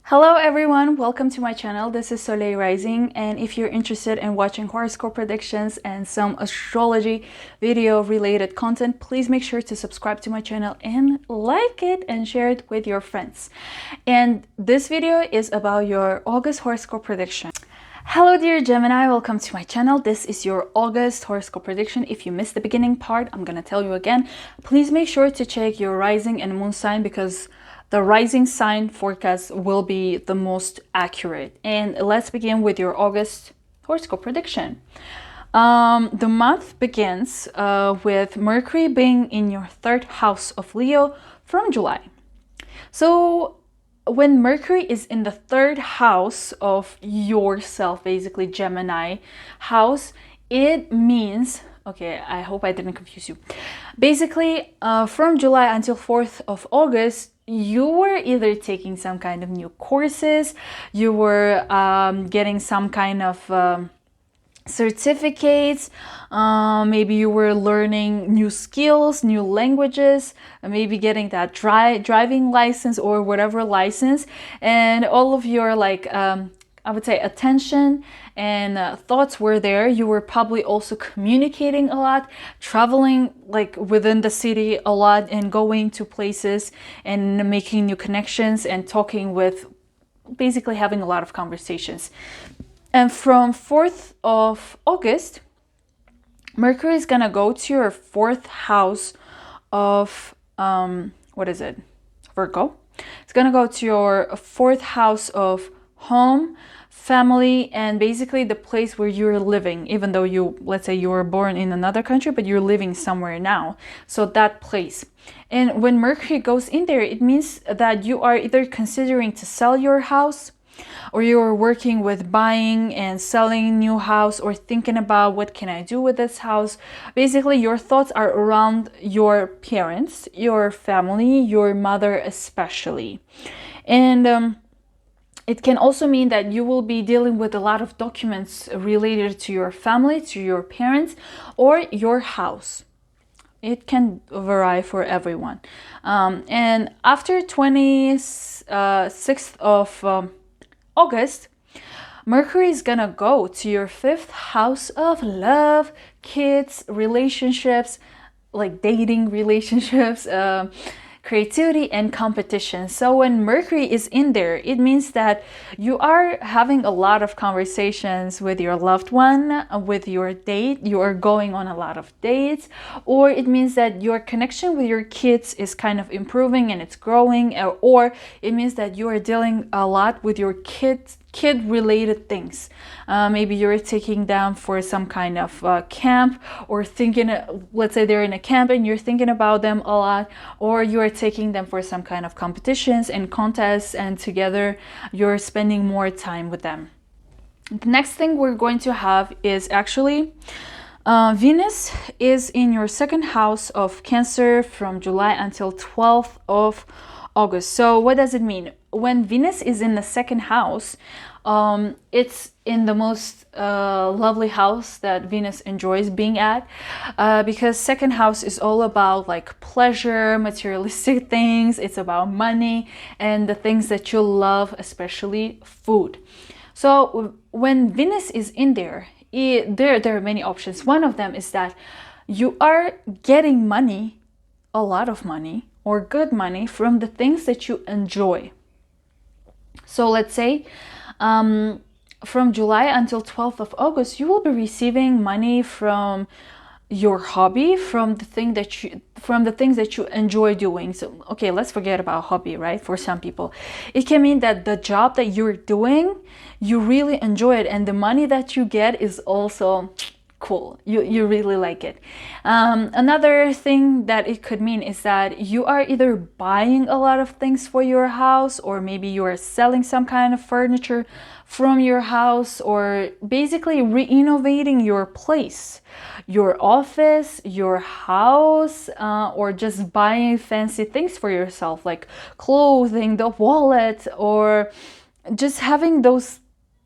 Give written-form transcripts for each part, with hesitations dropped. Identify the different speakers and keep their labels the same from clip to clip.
Speaker 1: Hello everyone, welcome to my channel. This is Soleil Rising, and if you're interested in watching horoscope predictions and some astrology video related content, please make sure to subscribe to my channel and like it and share it with your friends. And this video is about your August horoscope prediction. Hello dear Gemini, welcome to my channel. This is your August horoscope prediction. If you missed the beginning part, I'm gonna tell you again. Please make sure to check your rising and moon sign because the rising sign forecast will be the most accurate. And let's begin with your August horoscope prediction. The month begins with Mercury being in your third house of Leo from July. So when Mercury is in the third house of yourself, basically Gemini house, it means, okay, I hope I didn't confuse you. Basically, from July until 4th of August, you were either taking some kind of new courses, you were getting some kind of certificates, maybe you were learning new skills, new languages, maybe getting that driving license or whatever license, and all of your I would say attention and thoughts were there. You were probably also communicating a lot, traveling like within the city a lot and going to places and making new connections and talking with, basically having a lot of conversations. And from 4th of August, Mercury is gonna go to your 4th house of, what is it? Virgo. It's gonna go to your 4th house of home, family, and basically the place where you're living, even though you, let's say you were born in another country, but you're living somewhere now. So that place. And when Mercury goes in there, it means that you are either considering to sell your house, or you're working with buying and selling new house, or thinking about what can I do with this house. Basically, your thoughts are around your parents, your family, your mother especially. And it can also mean that you will be dealing with a lot of documents related to your family, to your parents, or your house. It can vary for everyone. And after 26th of August, Mercury is gonna go to your 5th house of love, kids, relationships, like dating relationships, creativity and competition. So when Mercury is in there, it means that you are having a lot of conversations with your loved one, with your date, you are going on a lot of dates, or it means that your connection with your kids is kind of improving and it's growing, or it means that you are dealing a lot with your kid related things. Maybe you're taking them for some kind of camp, or thinking, let's say they're in a camp and you're thinking about them a lot, or you're taking them for some kind of competitions and contests, and together you're spending more time with them. The next thing we're going to have is actually Venus is in your 2nd house of Cancer from July until 12th of August. So what does it mean? When Venus is in the 2nd house, it's in the most lovely house that Venus enjoys being at, because 2nd house is all about like pleasure, materialistic things. It's about money and the things that you love, especially food. So when Venus is in there, there are many options. One of them is that you are getting money, a lot of money or good money, from the things that you enjoy. So let's say from July until 12th of August, you will be receiving money from your hobby, from the things that you enjoy doing. So okay, let's forget about hobby, right? For some people, it can mean that the job that you're doing, you really enjoy it, and the money that you get is also cool. You really like it. Another thing that it could mean is that you are either buying a lot of things for your house, or maybe you are selling some kind of furniture from your house, or basically renovating your place, your office, your house, or just buying fancy things for yourself, like clothing, the wallet, or just having those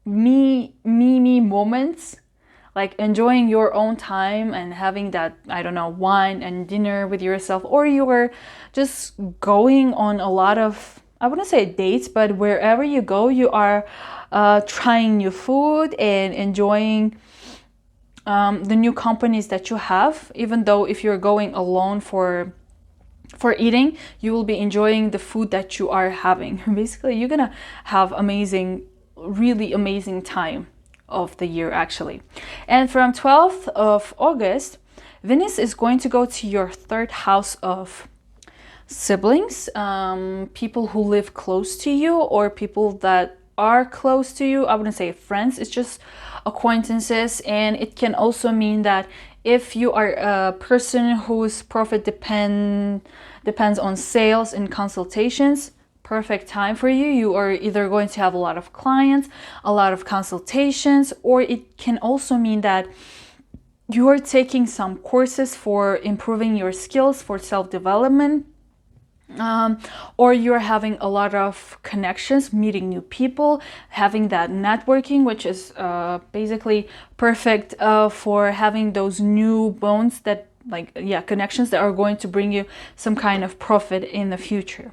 Speaker 1: me moments, like enjoying your own time and having that, I don't know, wine and dinner with yourself, or you were just going on a lot of I wouldn't say dates, but wherever you go, you are trying new food and enjoying the new companies that you have. Even though if you're going alone for eating, you will be enjoying the food that you are having. Basically, you're gonna have really amazing time of the year actually. And from 12th of August, Venus is going to go to your third house of siblings, people who live close to you or people that are close to you. I wouldn't say friends, it's just acquaintances. And it can also mean that if you are a person whose profit depends on sales and consultations, perfect time for you. You are either going to have a lot of clients, a lot of consultations, or it can also mean that you are taking some courses for improving your skills for self-development, or you're having a lot of connections, meeting new people, having that networking, which is basically perfect for having those new bonds that connections that are going to bring you some kind of profit in the future.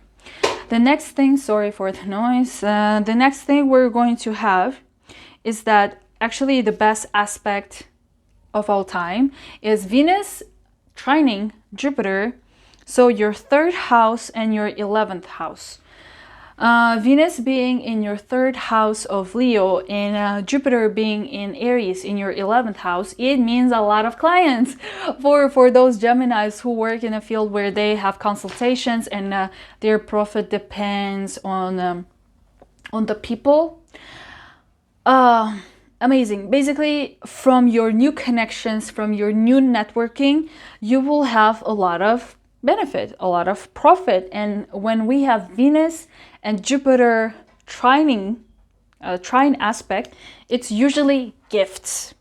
Speaker 1: The next thing, sorry for the noise, the next thing we're going to have is that actually the best aspect of all time is Venus trining Jupiter, so your third house and your 11th house. Venus being in your third house of Leo and Jupiter being in Aries in your 11th house, it means a lot of clients for those Geminis who work in a field where they have consultations and their profit depends on the people. Amazing. Basically, from your new connections, from your new networking, you will have a lot of benefit, a lot of profit. And when we have Venus and Jupiter trine aspect, it's usually gifts.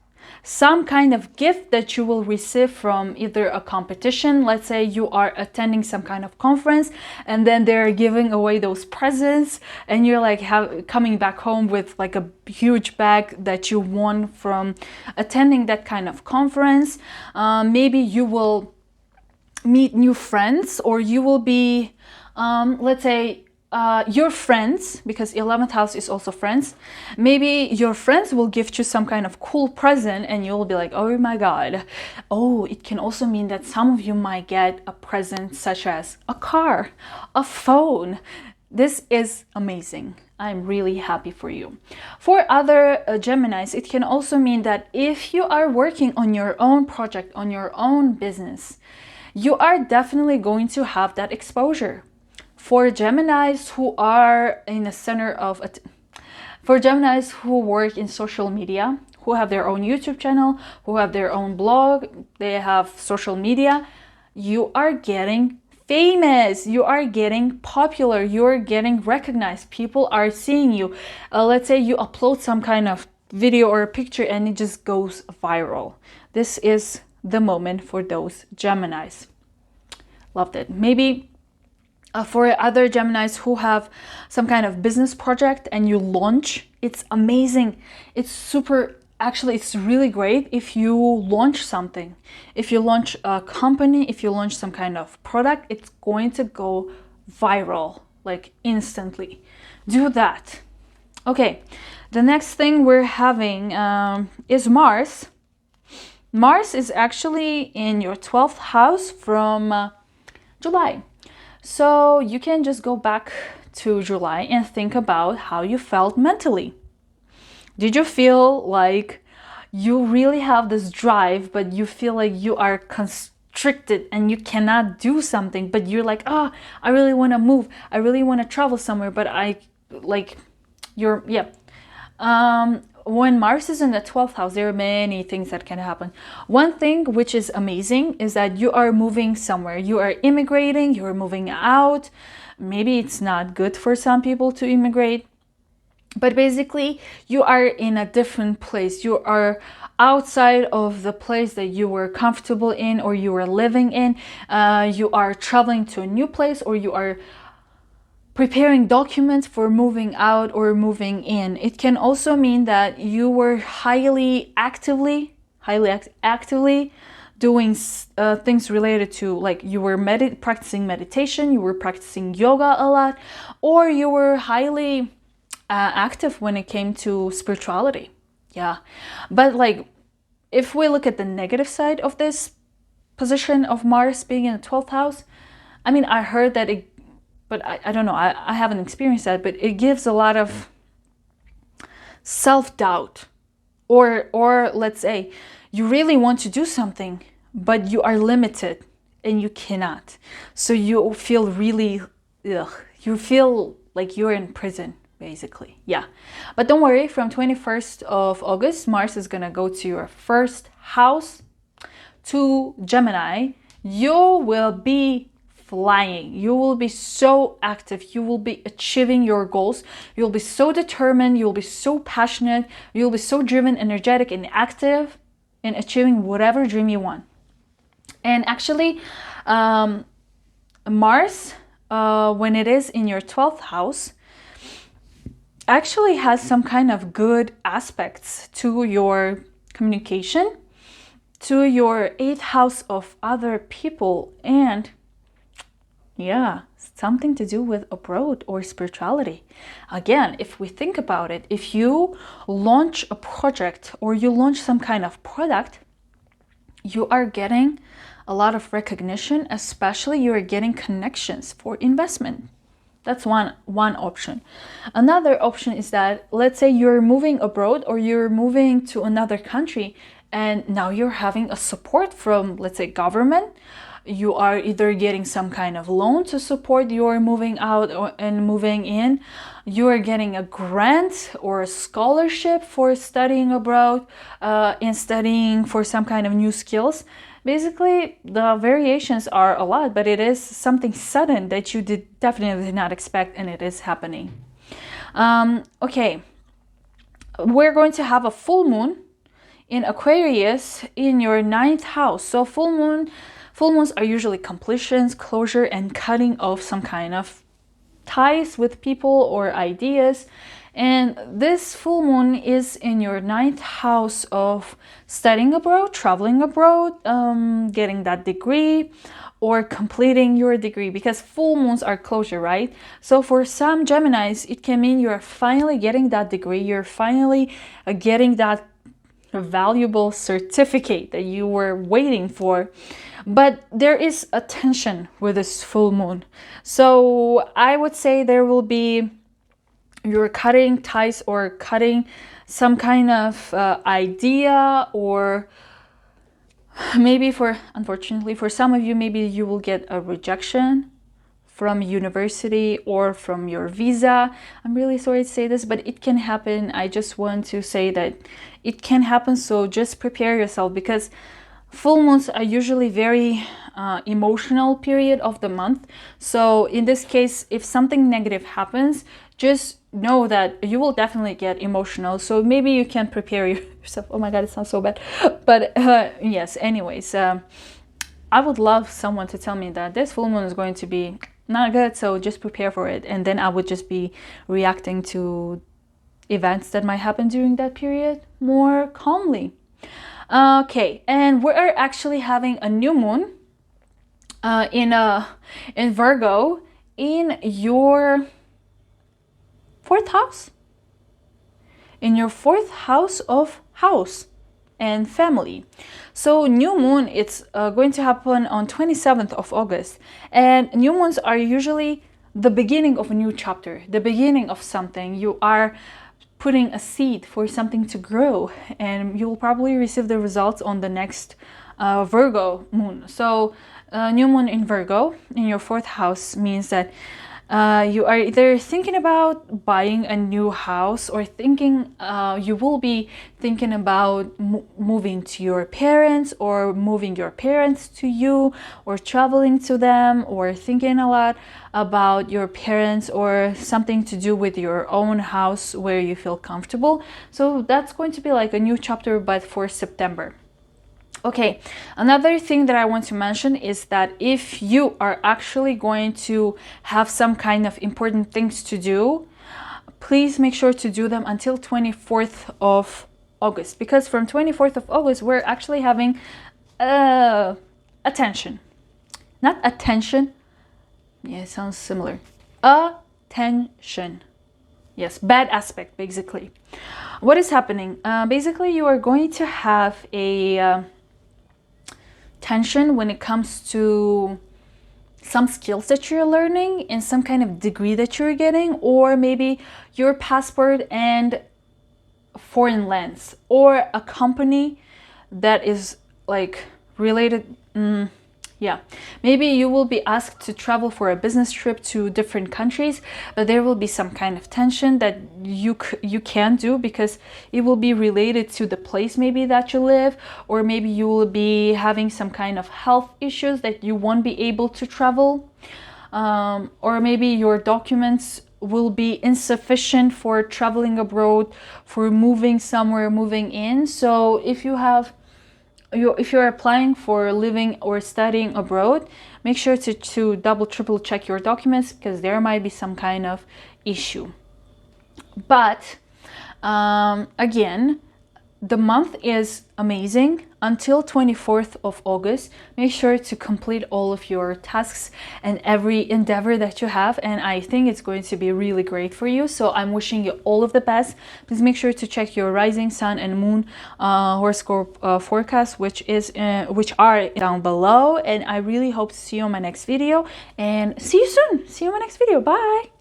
Speaker 1: Some kind of gift that you will receive from either a competition. Let's say you are attending some kind of conference and then they're giving away those presents and you're like coming back home with like a huge bag that you won from attending that kind of conference. Maybe you will meet new friends, or you will be let's say your friends, because 11th house is also friends, maybe your friends will gift you some kind of cool present and you'll be like, oh my god. Oh, it can also mean that some of you might get a present such as a car, a phone. This is amazing. I'm really happy for you. For other Geminis, it can also mean that if you are working on your own project, on your own business, you are definitely going to have that exposure. For Geminis who are in the center of for Geminis who work in social media, who have their own YouTube channel, who have their own blog, they have social media, you are getting famous, you are getting popular, you are getting recognized, people are seeing you. Let's say you upload some kind of video or a picture and it just goes viral. This is the moment for those Geminis. Loved it. Maybe for other Geminis who have some kind of business project and you launch, it's amazing. It's super, actually, it's really great if you launch something. If you launch a company, if you launch some kind of product, it's going to go viral, like instantly. Do that. Okay, the next thing we're having is Mars. Mars is actually in your 12th house from July. So you can just go back to July and think about how you felt mentally. Did you feel like you really have this drive, but you feel like you are constricted and you cannot do something, but you're like, oh, I really want to move. I really want to travel somewhere, but when Mars is in the 12th house, there are many things that can happen. One thing which is amazing is that you are moving somewhere. You are immigrating, you're moving out. Maybe it's not good for some people to immigrate, but basically you are in a different place. You are outside of the place that you were comfortable in or you were living in. You are traveling to a new place, or you are preparing documents for moving out or moving in. It can also mean that you were highly actively doing things related to, like, you were practicing meditation, you were practicing yoga a lot, or you were highly active when it came to spirituality. Yeah, but like, if we look at the negative side of this position of Mars being in the 12th house, I mean, I heard that it, but I don't know, I haven't experienced that, but it gives a lot of self-doubt, or let's say you really want to do something, but you are limited and you cannot. So you feel really, you feel like you're in prison, basically. Yeah. But don't worry, from 21st of August, Mars is going to go to your first house, to Gemini. You will be flying. You will be so active. You will be achieving your goals. You'll be so determined. You'll be so passionate. You'll be so driven, energetic, and active in achieving whatever dream you want. And actually, Mars, when it is in your 12th house, actually has some kind of good aspects to your communication, to your 8th house of other people, and yeah, something to do with abroad or spirituality. Again, if we think about it, if you launch a project or you launch some kind of product, you are getting a lot of recognition, especially you are getting connections for investment. That's one option. Another option is that, let's say you're moving abroad or you're moving to another country, and now you're having a support from, let's say, government. You are either getting some kind of loan to support your moving out and moving in. You are getting a grant or a scholarship for studying abroad and studying for some kind of new skills. Basically, the variations are a lot, but it is something sudden that you definitely did not expect, and it is happening. Okay, we're going to have a full moon in Aquarius in your 9th house. So full moons are usually completions, closure, and cutting off some kind of ties with people or ideas. And this full moon is in your 9th house of studying abroad, traveling abroad, getting that degree, or completing your degree, because full moons are closure, right? So for some Geminis, it can mean you're finally getting that degree, you're finally getting that valuable certificate that you were waiting for. But there is a tension with this full moon. So I would say there will be, you're cutting ties or cutting some kind of idea, or maybe unfortunately for some of you, maybe you will get a rejection from university or from your visa. I'm really sorry to say this, but it can happen. I just want to say that it can happen, so just prepare yourself, because full moons are usually very emotional period of the month. So in this case, if something negative happens, just know that you will definitely get emotional. So maybe you can prepare yourself. Oh my god, it sounds so bad. But yes, anyways, I would love someone to tell me that this full moon is going to be not good, so just prepare for it, and then I would just be reacting to events that might happen during that period more calmly. Okay, and we're actually having a new moon in Virgo in your 4th house, in your 4th house of house and family. So new moon, it's going to happen on 27th of August, and new moons are usually the beginning of a new chapter, the beginning of something. You are putting a seed for something to grow, and you will probably receive the results on the next Virgo moon. So new moon in Virgo in your 4th house means that you are either thinking about buying a new house, or you will be thinking about moving to your parents, or moving your parents to you, or traveling to them, or thinking a lot about your parents, or something to do with your own house where you feel comfortable. So that's going to be like a new chapter, but for September. Okay, another thing that I want to mention is that if you are actually going to have some kind of important things to do, please make sure to do them until 24th of August, because from 24th of August, we're actually having attention. Not attention. Yeah, it sounds similar. Attention. Yes, bad aspect, basically. What is happening? Basically, you are going to have a tension when it comes to some skills that you're learning in some kind of degree that you're getting, or maybe your passport and foreign lands, or a company that is like related. Yeah, maybe you will be asked to travel for a business trip to different countries, but there will be some kind of tension that you can't do because it will be related to the place maybe that you live, or maybe you will be having some kind of health issues that you won't be able to travel, or maybe your documents will be insufficient for traveling abroad, for moving somewhere, moving in. So if you're applying for living or studying abroad, make sure to double triple check your documents, because there might be some kind of issue. But again, the month is amazing until 24th of August. Make sure to complete all of your tasks and every endeavor that you have, and I think it's going to be really great for you. So I'm wishing you all of the best. Please make sure to check your rising, sun, and moon horoscope forecast, which are down below. And I really hope to see you in my next video, and see you soon. See you in my next video. Bye.